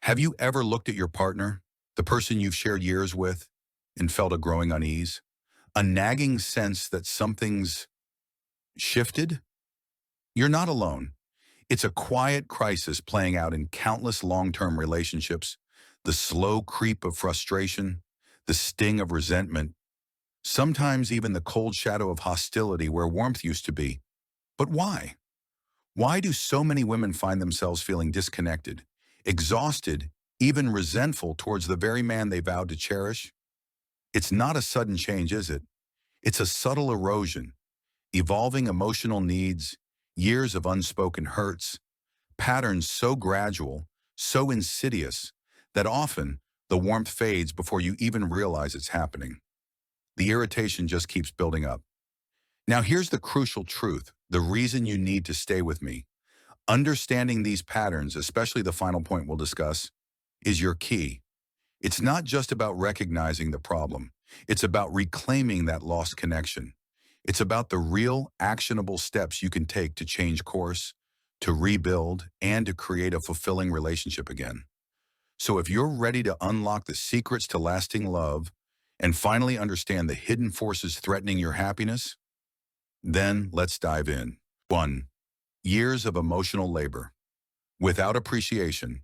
Have you ever looked at your partner, the person you've shared years with, and felt a growing unease? A nagging sense that something's shifted? You're not alone. It's a quiet crisis playing out in countless long-term relationships, the slow creep of frustration, the sting of resentment, sometimes even the cold shadow of hostility where warmth used to be. But why? Why do so many women find themselves feeling disconnected, exhausted, even resentful towards the very man they vowed to cherish? It's not a sudden change, is it? It's a subtle erosion, evolving emotional needs, years of unspoken hurts, patterns so gradual, so insidious, that often the warmth fades before you even realize it's happening. The irritation just keeps building up. Now here's the crucial truth, the reason you need to stay with me. Understanding these patterns, especially the final point we'll discuss, is your key. It's not just about recognizing the problem. It's about reclaiming that lost connection. It's about the real, actionable steps you can take to change course, to rebuild, and to create a fulfilling relationship again. So if you're ready to unlock the secrets to lasting love and finally understand the hidden forces threatening your happiness, then let's dive in. 1. Years of emotional labor. Without appreciation,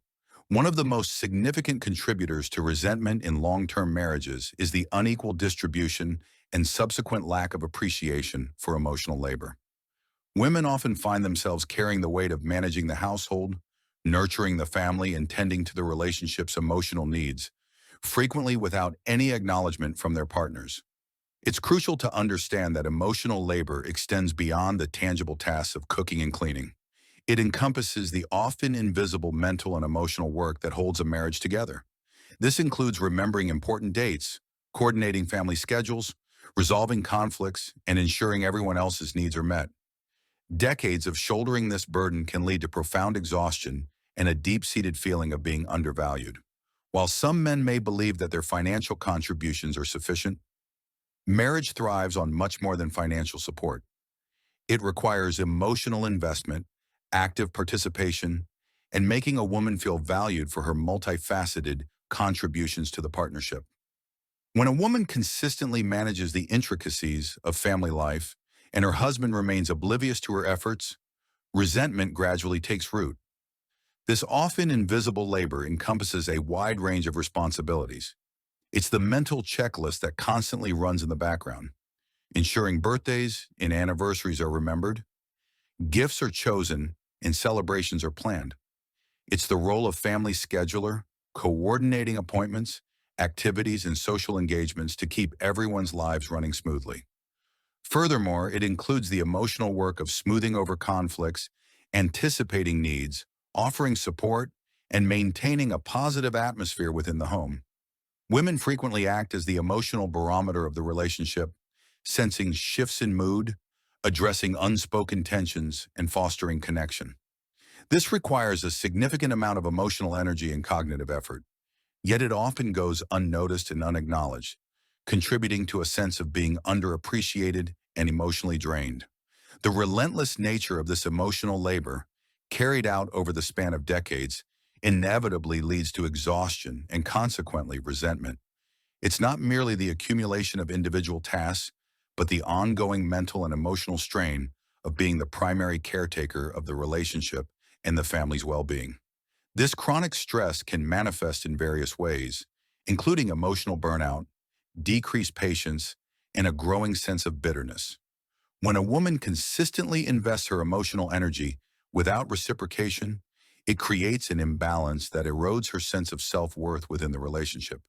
one of the most significant contributors to resentment in long-term marriages is the unequal distribution and subsequent lack of appreciation for emotional labor. Women often find themselves carrying the weight of managing the household, nurturing the family, and tending to the relationship's emotional needs, frequently without any acknowledgement from their partners. It's crucial to understand that emotional labor extends beyond the tangible tasks of cooking and cleaning. It encompasses the often invisible mental and emotional work that holds a marriage together. This includes remembering important dates, coordinating family schedules, resolving conflicts, and ensuring everyone else's needs are met. Decades of shouldering this burden can lead to profound exhaustion and a deep-seated feeling of being undervalued. While some men may believe that their financial contributions are sufficient, marriage thrives on much more than financial support. It requires emotional investment, active participation, and making a woman feel valued for her multifaceted contributions to the partnership. When a woman consistently manages the intricacies of family life and her husband remains oblivious to her efforts, resentment gradually takes root. This often invisible labor encompasses a wide range of responsibilities. It's the mental checklist that constantly runs in the background, ensuring birthdays and anniversaries are remembered, gifts are chosen, and celebrations are planned. It's the role of family scheduler, coordinating appointments, activities, and social engagements to keep everyone's lives running smoothly. Furthermore, it includes the emotional work of smoothing over conflicts, anticipating needs, offering support, and maintaining a positive atmosphere within the home. Women frequently act as the emotional barometer of the relationship, sensing shifts in mood, addressing unspoken tensions, and fostering connection. This requires a significant amount of emotional energy and cognitive effort, yet it often goes unnoticed and unacknowledged, contributing to a sense of being underappreciated and emotionally drained. The relentless nature of this emotional labor, carried out over the span of decades, inevitably leads to exhaustion and consequently resentment. It's not merely the accumulation of individual tasks, but the ongoing mental and emotional strain of being the primary caretaker of the relationship and the family's well-being. This chronic stress can manifest in various ways, including emotional burnout, decreased patience, and a growing sense of bitterness. When a woman consistently invests her emotional energy without reciprocation, it creates an imbalance that erodes her sense of self-worth within the relationship.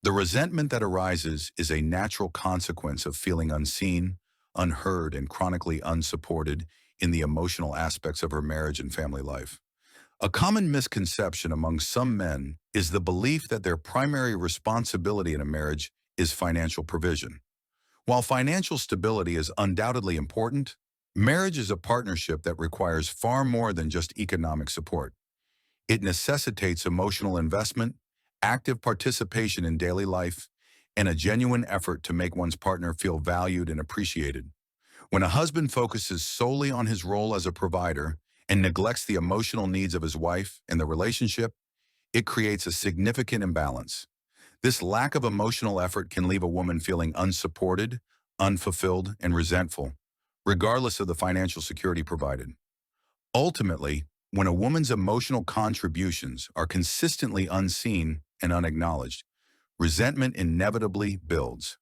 The resentment that arises is a natural consequence of feeling unseen, unheard, and chronically unsupported in the emotional aspects of her marriage and family life. A common misconception among some men is the belief that their primary responsibility in a marriage is financial provision. While financial stability is undoubtedly important, marriage is a partnership that requires far more than just economic support. It necessitates emotional investment, active participation in daily life, and a genuine effort to make one's partner feel valued and appreciated. When a husband focuses solely on his role as a provider and neglects the emotional needs of his wife and the relationship, it creates a significant imbalance. This lack of emotional effort can leave a woman feeling unsupported, unfulfilled, and resentful, regardless of the financial security provided. Ultimately, when a woman's emotional contributions are consistently unseen and unacknowledged, resentment inevitably builds.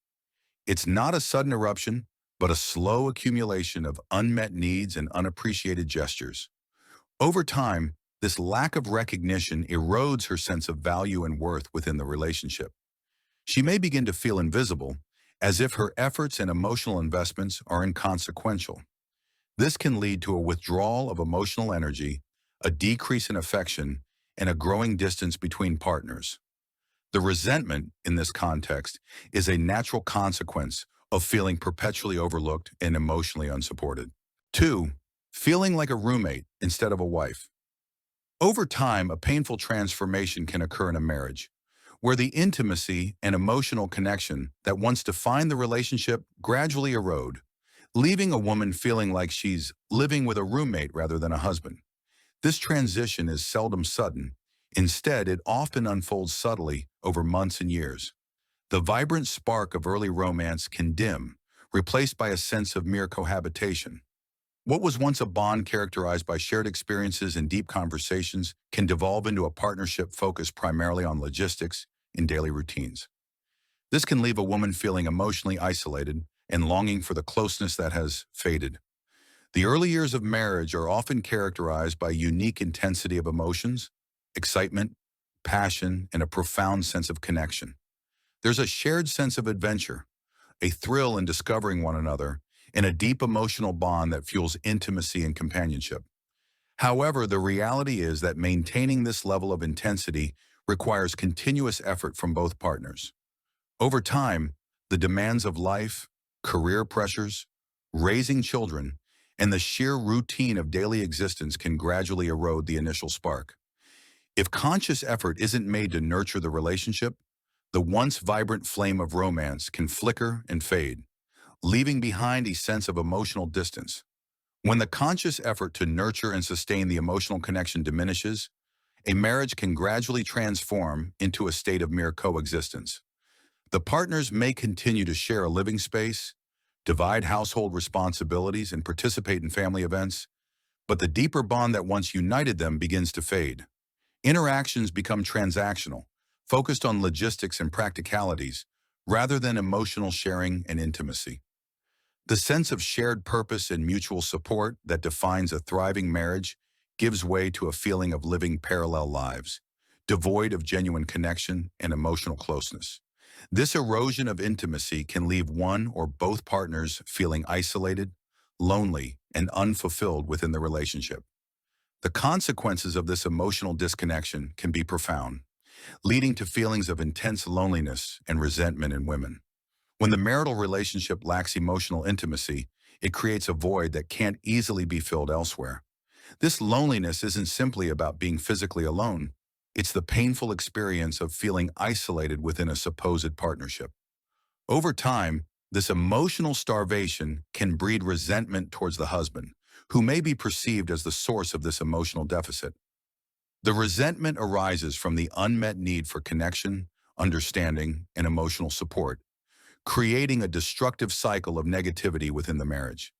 It's not a sudden eruption, but a slow accumulation of unmet needs and unappreciated gestures. Over time, this lack of recognition erodes her sense of value and worth within the relationship. She may begin to feel invisible, as if her efforts and emotional investments are inconsequential. This can lead to a withdrawal of emotional energy, a decrease in affection, and a growing distance between partners. The resentment, in this context, is a natural consequence of feeling perpetually overlooked and emotionally unsupported. 2. Feeling like a roommate instead of a wife. Over time, a painful transformation can occur in a marriage, where the intimacy and emotional connection that once defined the relationship gradually erode, leaving a woman feeling like she's living with a roommate rather than a husband. This transition is seldom sudden. Instead, it often unfolds subtly over months and years. The vibrant spark of early romance can dim, replaced by a sense of mere cohabitation. What was once a bond characterized by shared experiences and deep conversations can devolve into a partnership focused primarily on logistics and daily routines. This can leave a woman feeling emotionally isolated and longing for the closeness that has faded. The early years of marriage are often characterized by unique intensity of emotions, excitement, passion, and a profound sense of connection. There's a shared sense of adventure, a thrill in discovering one another, and a deep emotional bond that fuels intimacy and companionship. However, the reality is that maintaining this level of intensity requires continuous effort from both partners. Over time, the demands of life, career pressures, raising children, and the sheer routine of daily existence can gradually erode the initial spark. If conscious effort isn't made to nurture the relationship, the once vibrant flame of romance can flicker and fade, leaving behind a sense of emotional distance. When the conscious effort to nurture and sustain the emotional connection diminishes, a marriage can gradually transform into a state of mere coexistence. The partners may continue to share a living space, divide household responsibilities, and participate in family events, but the deeper bond that once united them begins to fade. Interactions become transactional, focused on logistics and practicalities, rather than emotional sharing and intimacy. The sense of shared purpose and mutual support that defines a thriving marriage gives way to a feeling of living parallel lives, devoid of genuine connection and emotional closeness. This erosion of intimacy can leave one or both partners feeling isolated, lonely, and unfulfilled within the relationship. The consequences of this emotional disconnection can be profound, leading to feelings of intense loneliness and resentment in women. When the marital relationship lacks emotional intimacy, it creates a void that can't easily be filled elsewhere. This loneliness isn't simply about being physically alone. It's the painful experience of feeling isolated within a supposed partnership. Over time, this emotional starvation can breed resentment towards the husband, who may be perceived as the source of this emotional deficit. The resentment arises from the unmet need for connection, understanding, and emotional support, creating a destructive cycle of negativity within the marriage.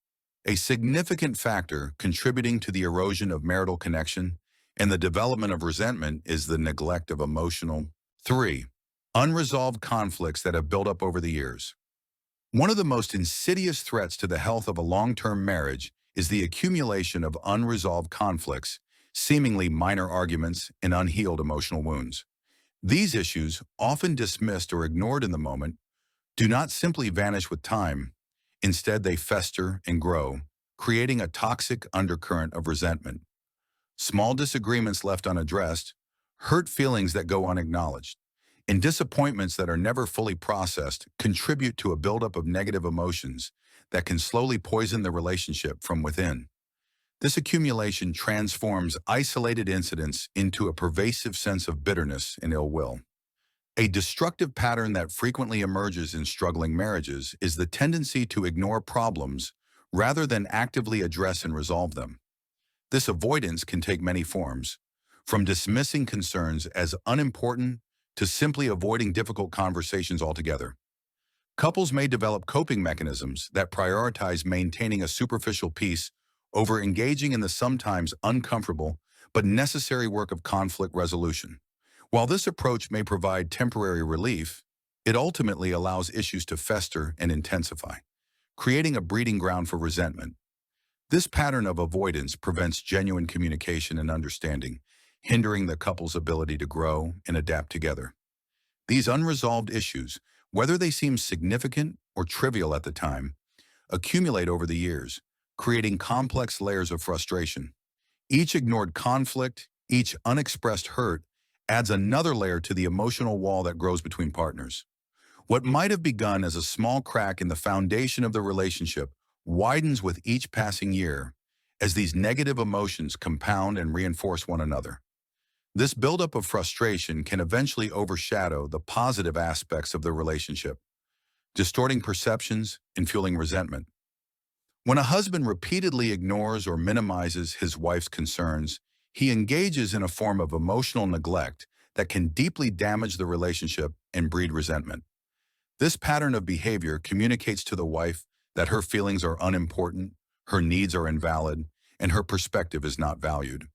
A significant factor contributing to the erosion of marital connection and the development of resentment is the neglect of emotional. 3. Unresolved conflicts that have built up over the years. One of the most insidious threats to the health of a long-term marriage is the accumulation of unresolved conflicts, seemingly minor arguments, and unhealed emotional wounds. These issues, often dismissed or ignored in the moment, do not simply vanish with time. Instead, they fester and grow, creating a toxic undercurrent of resentment. Small disagreements left unaddressed, hurt feelings that go unacknowledged, and disappointments that are never fully processed contribute to a buildup of negative emotions that can slowly poison the relationship from within. This accumulation transforms isolated incidents into a pervasive sense of bitterness and ill will. A destructive pattern that frequently emerges in struggling marriages is the tendency to ignore problems rather than actively address and resolve them. This avoidance can take many forms, from dismissing concerns as unimportant to simply avoiding difficult conversations altogether. Couples may develop coping mechanisms that prioritize maintaining a superficial peace over engaging in the sometimes uncomfortable but necessary work of conflict resolution. While this approach may provide temporary relief, it ultimately allows issues to fester and intensify, creating a breeding ground for resentment. This pattern of avoidance prevents genuine communication and understanding, hindering the couple's ability to grow and adapt together. These unresolved issues, whether they seem significant or trivial at the time, accumulate over the years, creating complex layers of frustration. Each ignored conflict, each unexpressed hurt, adds another layer to the emotional wall that grows between partners. What might have begun as a small crack in the foundation of the relationship widens with each passing year as these negative emotions compound and reinforce one another. This buildup of frustration can eventually overshadow the positive aspects of the relationship, distorting perceptions and fueling resentment. When a husband repeatedly ignores or minimizes his wife's concerns, he engages in a form of emotional neglect that can deeply damage the relationship and breed resentment. This pattern of behavior communicates to the wife that her feelings are unimportant, her needs are invalid, and her perspective is not valued.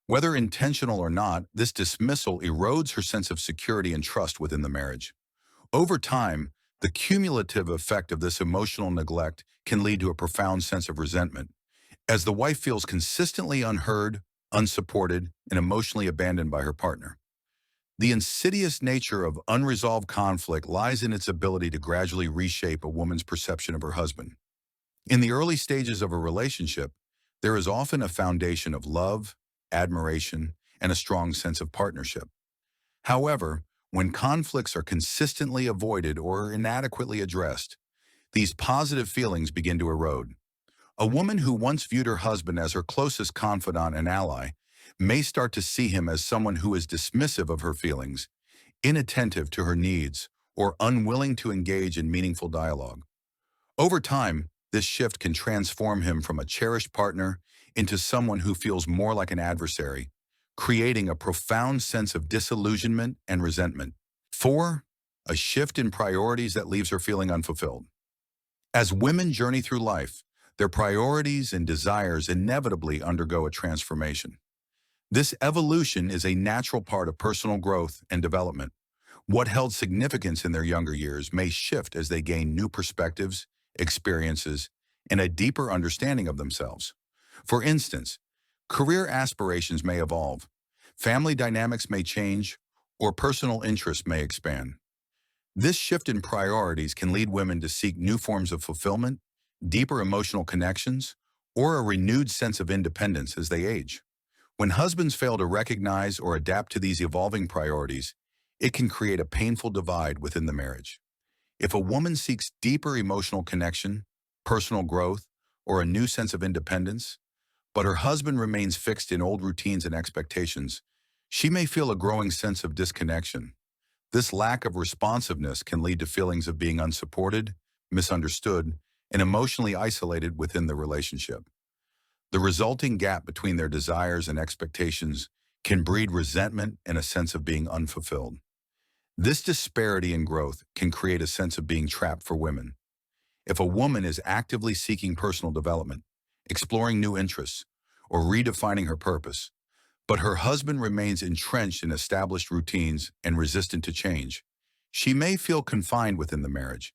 Whether intentional or not, this dismissal erodes her sense of security and trust within the marriage. Over time, the cumulative effect of this emotional neglect can lead to a profound sense of resentment, as the wife feels consistently unheard, unsupported, and emotionally abandoned by her partner. The insidious nature of unresolved conflict lies in its ability to gradually reshape a woman's perception of her husband. In the early stages of a relationship, there is often a foundation of love, admiration, and a strong sense of partnership. However, when conflicts are consistently avoided or inadequately addressed, these positive feelings begin to erode. A woman who once viewed her husband as her closest confidant and ally may start to see him as someone who is dismissive of her feelings, inattentive to her needs, or unwilling to engage in meaningful dialogue. Over time, this shift can transform him from a cherished partner into someone who feels more like an adversary, creating a profound sense of disillusionment and resentment. 4. A shift in priorities that leaves her feeling unfulfilled. As women journey through life, their priorities and desires inevitably undergo a transformation. This evolution is a natural part of personal growth and development. What held significance in their younger years may shift as they gain new perspectives, experiences, and a deeper understanding of themselves. For instance, career aspirations may evolve, family dynamics may change, or personal interests may expand. This shift in priorities can lead women to seek new forms of fulfillment, deeper emotional connections, or a renewed sense of independence as they age. When husbands fail to recognize or adapt to these evolving priorities, it can create a painful divide within the marriage. If a woman seeks deeper emotional connection, personal growth, or a new sense of independence, but her husband remains fixed in old routines and expectations, she may feel a growing sense of disconnection. This lack of responsiveness can lead to feelings of being unsupported, misunderstood, and emotionally isolated within the relationship. The resulting gap between their desires and expectations can breed resentment and a sense of being unfulfilled. This disparity in growth can create a sense of being trapped for women. If a woman is actively seeking personal development, exploring new interests, or redefining her purpose, but her husband remains entrenched in established routines and resistant to change, she may feel confined within the marriage.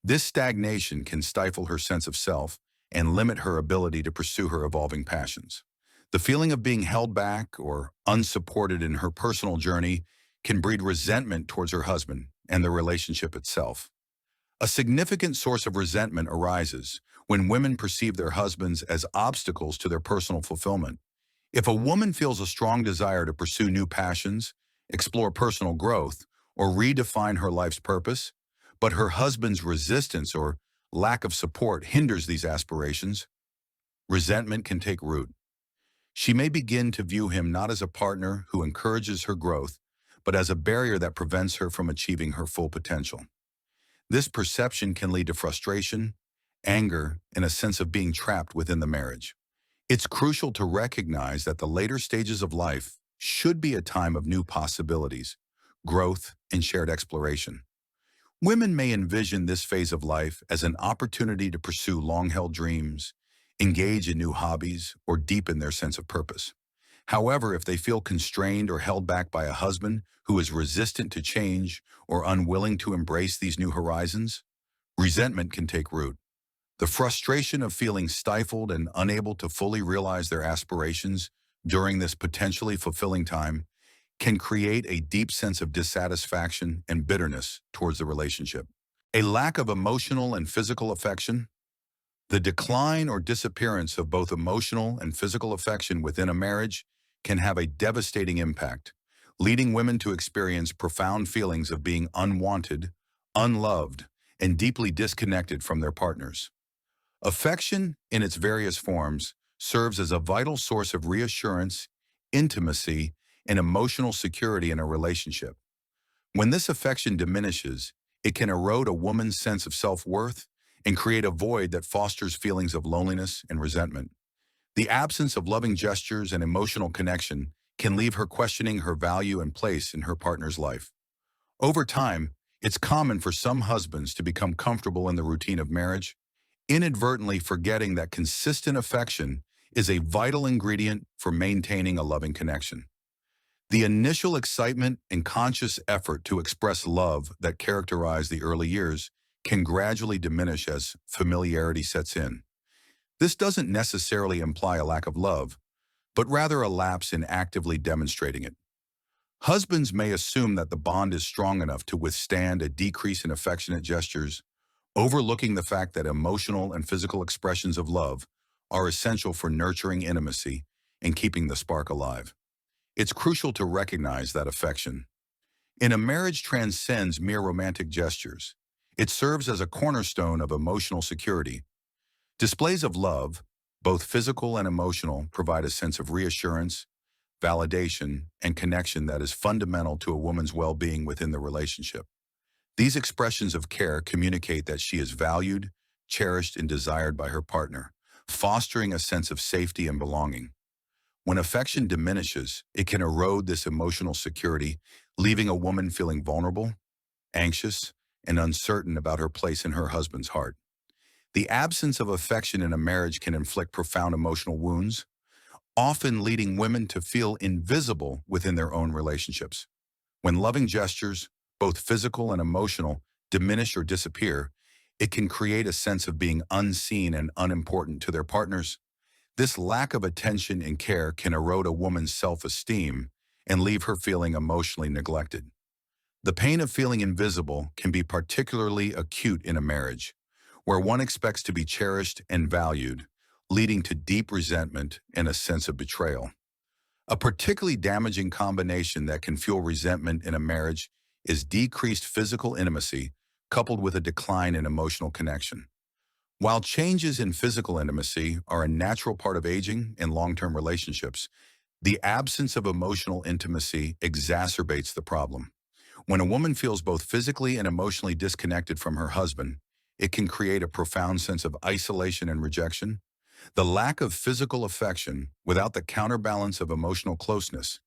This stagnation can stifle her sense of self and limit her ability to pursue her evolving passions. The feeling of being held back or unsupported in her personal journey can breed resentment towards her husband and the relationship itself. A significant source of resentment arises when women perceive their husbands as obstacles to their personal fulfillment. If a woman feels a strong desire to pursue new passions, explore personal growth, or redefine her life's purpose, but her husband's resistance or lack of support hinders these aspirations, resentment can take root. She may begin to view him not as a partner who encourages her growth, but as a barrier that prevents her from achieving her full potential. This perception can lead to frustration, anger, and a sense of being trapped within the marriage. It's crucial to recognize that the later stages of life should be a time of new possibilities, growth, and shared exploration. Women may envision this phase of life as an opportunity to pursue long-held dreams, engage in new hobbies, or deepen their sense of purpose. However, if they feel constrained or held back by a husband who is resistant to change or unwilling to embrace these new horizons, resentment can take root. The frustration of feeling stifled and unable to fully realize their aspirations during this potentially fulfilling time can create a deep sense of dissatisfaction and bitterness towards the relationship. A lack of emotional and physical affection. The decline or disappearance of both emotional and physical affection within a marriage can have a devastating impact, leading women to experience profound feelings of being unwanted, unloved, and deeply disconnected from their partners. Affection, in its various forms, serves as a vital source of reassurance, intimacy, and emotional security in a relationship. When this affection diminishes, it can erode a woman's sense of self-worth and create a void that fosters feelings of loneliness and resentment. The absence of loving gestures and emotional connection can leave her questioning her value and place in her partner's life. Over time, it's common for some husbands to become comfortable in the routine of marriage, inadvertently forgetting that consistent affection is a vital ingredient for maintaining a loving connection. The initial excitement and conscious effort to express love that characterize the early years can gradually diminish as familiarity sets in. This doesn't necessarily imply a lack of love, but rather a lapse in actively demonstrating it. Husbands may assume that the bond is strong enough to withstand a decrease in affectionate gestures, overlooking the fact that emotional and physical expressions of love are essential for nurturing intimacy and keeping the spark alive. It's crucial to recognize that affection in a marriage transcends mere romantic gestures. It serves as a cornerstone of emotional security. Displays of love, both physical and emotional, provide a sense of reassurance, validation, and connection that is fundamental to a woman's well-being within the relationship. These expressions of care communicate that she is valued, cherished, and desired by her partner, fostering a sense of safety and belonging. When affection diminishes, it can erode this emotional security, leaving a woman feeling vulnerable, anxious, and uncertain about her place in her husband's heart. The absence of affection in a marriage can inflict profound emotional wounds, often leading women to feel invisible within their own relationships. When loving gestures, both physical and emotional, diminish or disappear, it can create a sense of being unseen and unimportant to their partners. This lack of attention and care can erode a woman's self-esteem and leave her feeling emotionally neglected. The pain of feeling invisible can be particularly acute in a marriage, where one expects to be cherished and valued, leading to deep resentment and a sense of betrayal. A particularly damaging combination that can fuel resentment in a marriage is decreased physical intimacy coupled with a decline in emotional connection. While changes in physical intimacy are a natural part of aging and long-term relationships, the absence of emotional intimacy exacerbates the problem. When a woman feels both physically and emotionally disconnected from her husband, it can create a profound sense of isolation and rejection. The lack of physical affection, without the counterbalance of emotional closeness,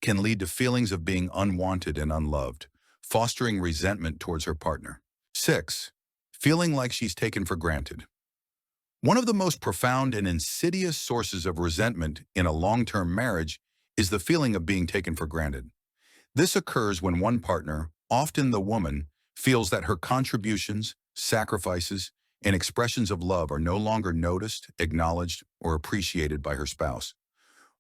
can lead to feelings of being unwanted and unloved, fostering resentment towards her partner. 6. Feeling like she's taken for granted. One of the most profound and insidious sources of resentment in a long-term marriage is the feeling of being taken for granted. This occurs when one partner, often the woman, feels that her contributions, sacrifices, and expressions of love are no longer noticed, acknowledged, or appreciated by her spouse.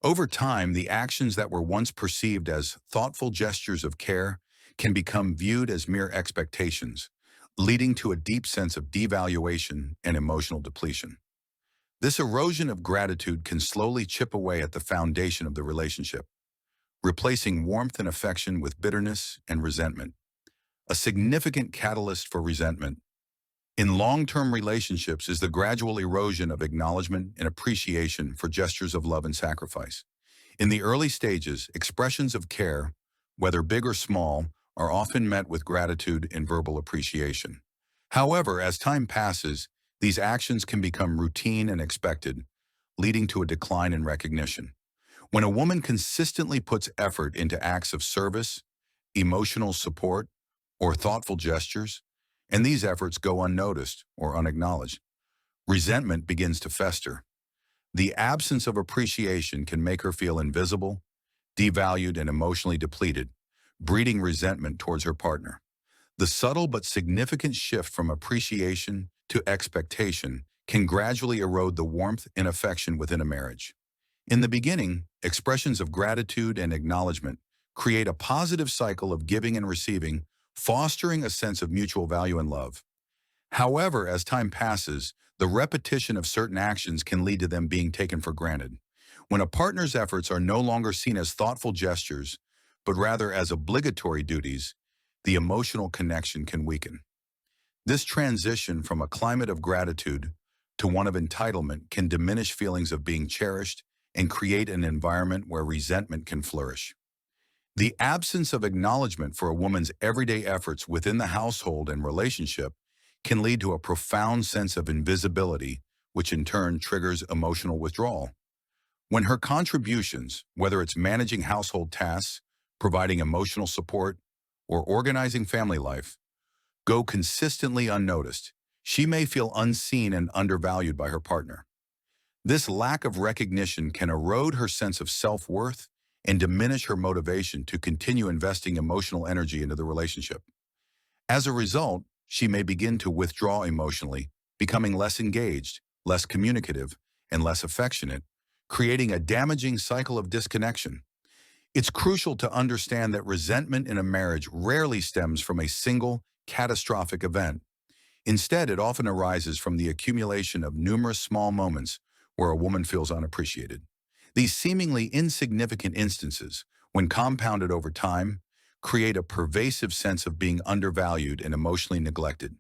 Over time, the actions that were once perceived as thoughtful gestures of care can become viewed as mere expectations, leading to a deep sense of devaluation and emotional depletion. This erosion of gratitude can slowly chip away at the foundation of the relationship, replacing warmth and affection with bitterness and resentment. A significant catalyst for resentment in long-term relationships is the gradual erosion of acknowledgement and appreciation for gestures of love and sacrifice. In the early stages, expressions of care, whether big or small, are often met with gratitude and verbal appreciation. However, as time passes, these actions can become routine and expected, leading to a decline in recognition. When a woman consistently puts effort into acts of service, emotional support, or thoughtful gestures, and these efforts go unnoticed or unacknowledged, resentment begins to fester. The absence of appreciation can make her feel invisible, devalued, and emotionally depleted, breeding resentment towards her partner. The subtle but significant shift from appreciation to expectation can gradually erode the warmth and affection within a marriage. In the beginning, expressions of gratitude and acknowledgement create a positive cycle of giving and receiving, fostering a sense of mutual value and love. However, as time passes, the repetition of certain actions can lead to them being taken for granted. When a partner's efforts are no longer seen as thoughtful gestures, but rather as obligatory duties, the emotional connection can weaken. This transition from a climate of gratitude to one of entitlement can diminish feelings of being cherished and create an environment where resentment can flourish. The absence of acknowledgement for a woman's everyday efforts within the household and relationship can lead to a profound sense of invisibility, which in turn triggers emotional withdrawal. When her contributions, whether it's managing household tasks, providing emotional support, or organizing family life, go consistently unnoticed, she may feel unseen and undervalued by her partner. This lack of recognition can erode her sense of self-worth and diminish her motivation to continue investing emotional energy into the relationship. As a result, she may begin to withdraw emotionally, becoming less engaged, less communicative, and less affectionate, creating a damaging cycle of disconnection. It's crucial to understand that resentment in a marriage rarely stems from a single, catastrophic event. Instead, it often arises from the accumulation of numerous small moments where a woman feels unappreciated. These seemingly insignificant instances, when compounded over time, create a pervasive sense of being undervalued and emotionally neglected.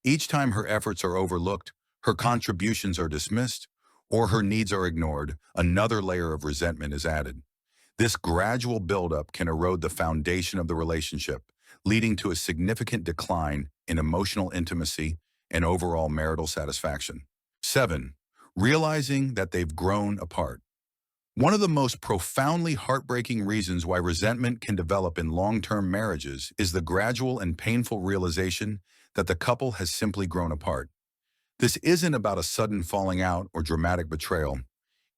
Each time her efforts are overlooked, her contributions are dismissed, or her needs are ignored, another layer of resentment is added. This gradual buildup can erode the foundation of the relationship, leading to a significant decline in emotional intimacy and overall marital satisfaction. 7. Realizing that they've grown apart. One of the most profoundly heartbreaking reasons why resentment can develop in long-term marriages is the gradual and painful realization that the couple has simply grown apart. This isn't about a sudden falling out or dramatic betrayal.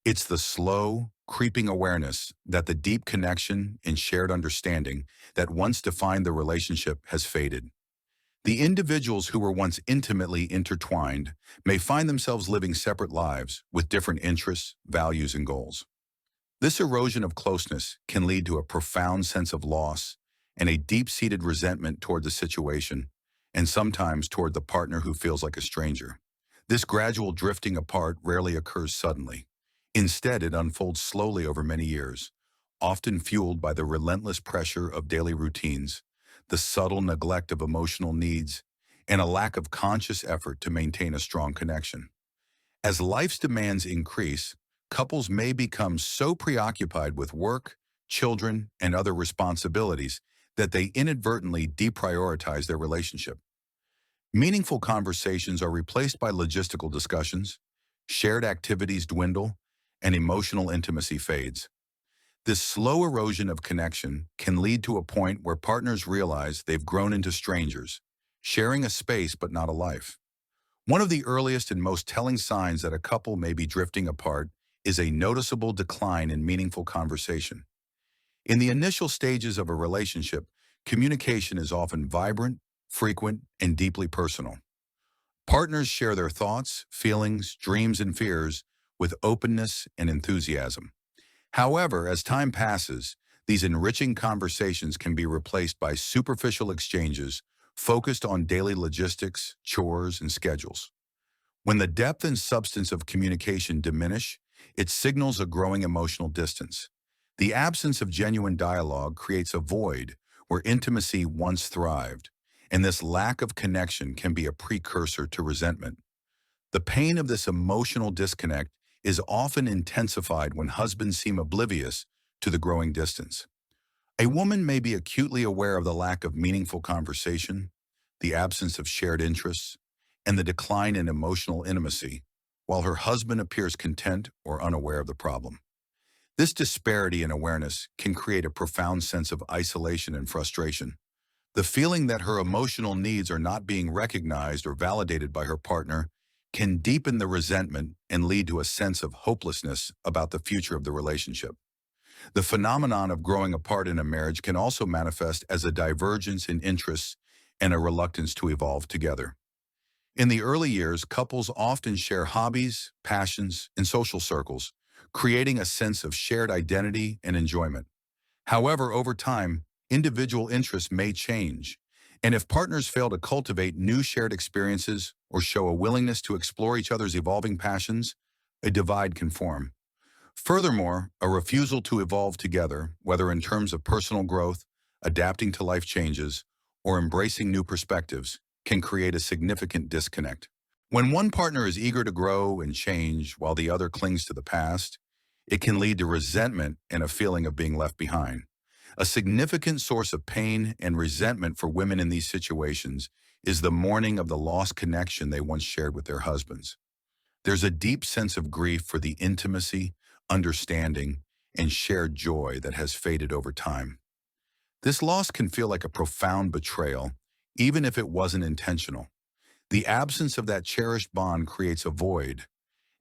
It's the slow, creeping awareness that the deep connection and shared understanding that once defined the relationship has faded. The individuals who were once intimately intertwined may find themselves living separate lives with different interests, values, and goals. This erosion of closeness can lead to a profound sense of loss and a deep-seated resentment toward the situation, and sometimes toward the partner who feels like a stranger. This gradual drifting apart rarely occurs suddenly. Instead, it unfolds slowly over many years, often fueled by the relentless pressure of daily routines, the subtle neglect of emotional needs, and a lack of conscious effort to maintain a strong connection. As life's demands increase, couples may become so preoccupied with work, children, and other responsibilities that they inadvertently deprioritize their relationship. Meaningful conversations are replaced by logistical discussions, shared activities dwindle, and emotional intimacy fades. This slow erosion of connection can lead to a point where partners realize they've grown into strangers, sharing a space but not a life. One of the earliest and most telling signs that a couple may be drifting apart is a noticeable decline in meaningful conversation. In the initial stages of a relationship, communication is often vibrant, frequent, and deeply personal. Partners share their thoughts, feelings, dreams, and fears with openness and enthusiasm. However, as time passes, these enriching conversations can be replaced by superficial exchanges focused on daily logistics, chores, and schedules. When the depth and substance of communication diminish, it signals a growing emotional distance. The absence of genuine dialogue creates a void where intimacy once thrived, and this lack of connection can be a precursor to resentment. The pain of this emotional disconnect is often intensified when husbands seem oblivious to the growing distance. A woman may be acutely aware of the lack of meaningful conversation, the absence of shared interests, and the decline in emotional intimacy, while her husband appears content or unaware of the problem. This disparity in awareness can create a profound sense of isolation and frustration. The feeling that her emotional needs are not being recognized or validated by her partner can deepen the resentment and lead to a sense of hopelessness about the future of the relationship. The phenomenon of growing apart in a marriage can also manifest as a divergence in interests and a reluctance to evolve together. In the early years, couples often share hobbies, passions, and social circles, creating a sense of shared identity and enjoyment. However, over time, individual interests may change, and if partners fail to cultivate new shared experiences or show a willingness to explore each other's evolving passions, a divide can form. Furthermore, a refusal to evolve together, whether in terms of personal growth, adapting to life changes, or embracing new perspectives, can create a significant disconnect. When one partner is eager to grow and change while the other clings to the past, it can lead to resentment and a feeling of being left behind. A significant source of pain and resentment for women in these situations is the mourning of the lost connection they once shared with their husbands. There's a deep sense of grief for the intimacy, understanding, and shared joy that has faded over time. This loss can feel like a profound betrayal, even if it wasn't intentional. The absence of that cherished bond creates a void,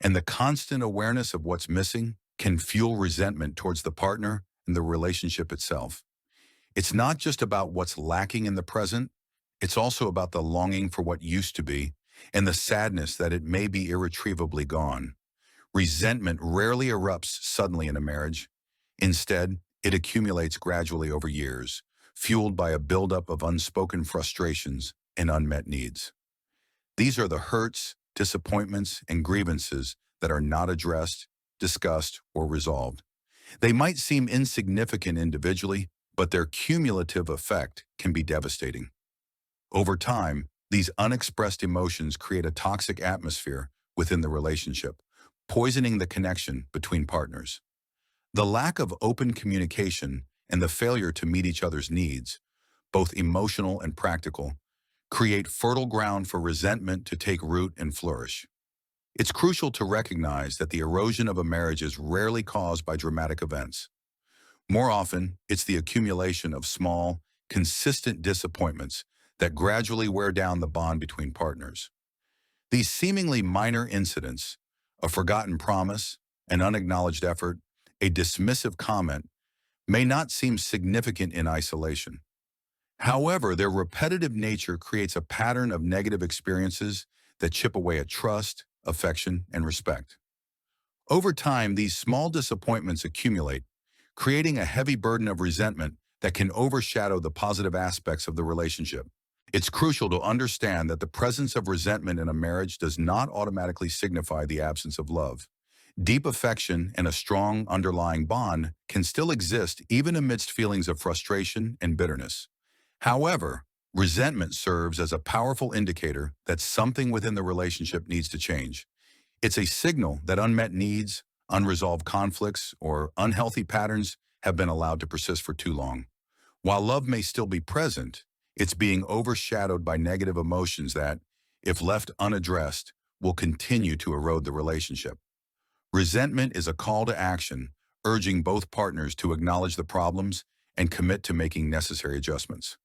and the constant awareness of what's missing can fuel resentment towards the partner and the relationship itself. It's not just about what's lacking in the present, it's also about the longing for what used to be and the sadness that it may be irretrievably gone. Resentment rarely erupts suddenly in a marriage. Instead, it accumulates gradually over years, fueled by a buildup of unspoken frustrations and unmet needs. These are the hurts, disappointments, and grievances that are not addressed, discussed, or resolved. They might seem insignificant individually, but their cumulative effect can be devastating. Over time, these unexpressed emotions create a toxic atmosphere within the relationship, poisoning the connection between partners. The lack of open communication and the failure to meet each other's needs, both emotional and practical, create fertile ground for resentment to take root and flourish. It's crucial to recognize that the erosion of a marriage is rarely caused by dramatic events. More often, it's the accumulation of small, consistent disappointments that gradually wear down the bond between partners. These seemingly minor incidents, a forgotten promise, an unacknowledged effort, a dismissive comment, may not seem significant in isolation. However, their repetitive nature creates a pattern of negative experiences that chip away at trust, affection, and respect. Over time, these small disappointments accumulate, creating a heavy burden of resentment that can overshadow the positive aspects of the relationship. It's crucial to understand that the presence of resentment in a marriage does not automatically signify the absence of love. Deep affection and a strong underlying bond can still exist even amidst feelings of frustration and bitterness. However, resentment serves as a powerful indicator that something within the relationship needs to change. It's a signal that unmet needs, unresolved conflicts, or unhealthy patterns have been allowed to persist for too long. While love may still be present, it's being overshadowed by negative emotions that, if left unaddressed, will continue to erode the relationship. Resentment is a call to action, urging both partners to acknowledge the problems and commit to making necessary adjustments.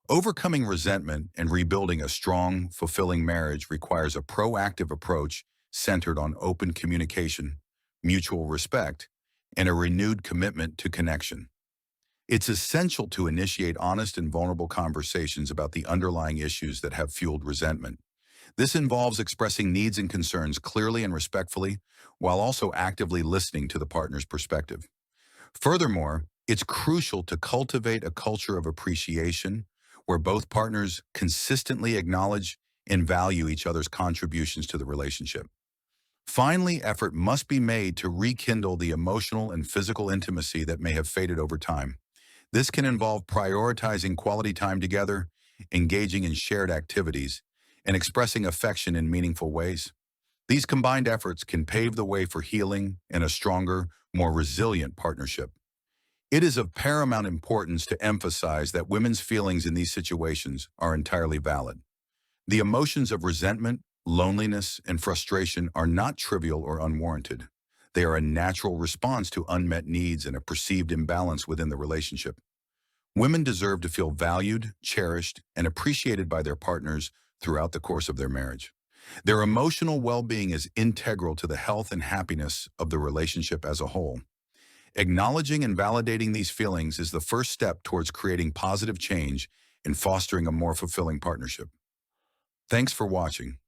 Overcoming resentment and rebuilding a strong, fulfilling marriage requires a proactive approach centered on open communication, mutual respect, and a renewed commitment to connection. It's essential to initiate honest and vulnerable conversations about the underlying issues that have fueled resentment. This involves expressing needs and concerns clearly and respectfully, while also actively listening to the partner's perspective. Furthermore, it's crucial to cultivate a culture of appreciation where both partners consistently acknowledge and value each other's contributions to the relationship. Finally, effort must be made to rekindle the emotional and physical intimacy that may have faded over time. This can involve prioritizing quality time together, engaging in shared activities, and expressing affection in meaningful ways. These combined efforts can pave the way for healing and a stronger, more resilient partnership. It is of paramount importance to emphasize that women's feelings in these situations are entirely valid. The emotions of resentment, loneliness, and frustration are not trivial or unwarranted. They are a natural response to unmet needs and a perceived imbalance within the relationship. Women deserve to feel valued, cherished, and appreciated by their partners throughout the course of their marriage. Their emotional well-being is integral to the health and happiness of the relationship as a whole. Acknowledging and validating these feelings is the first step towards creating positive change and fostering a more fulfilling partnership. Thanks for watching.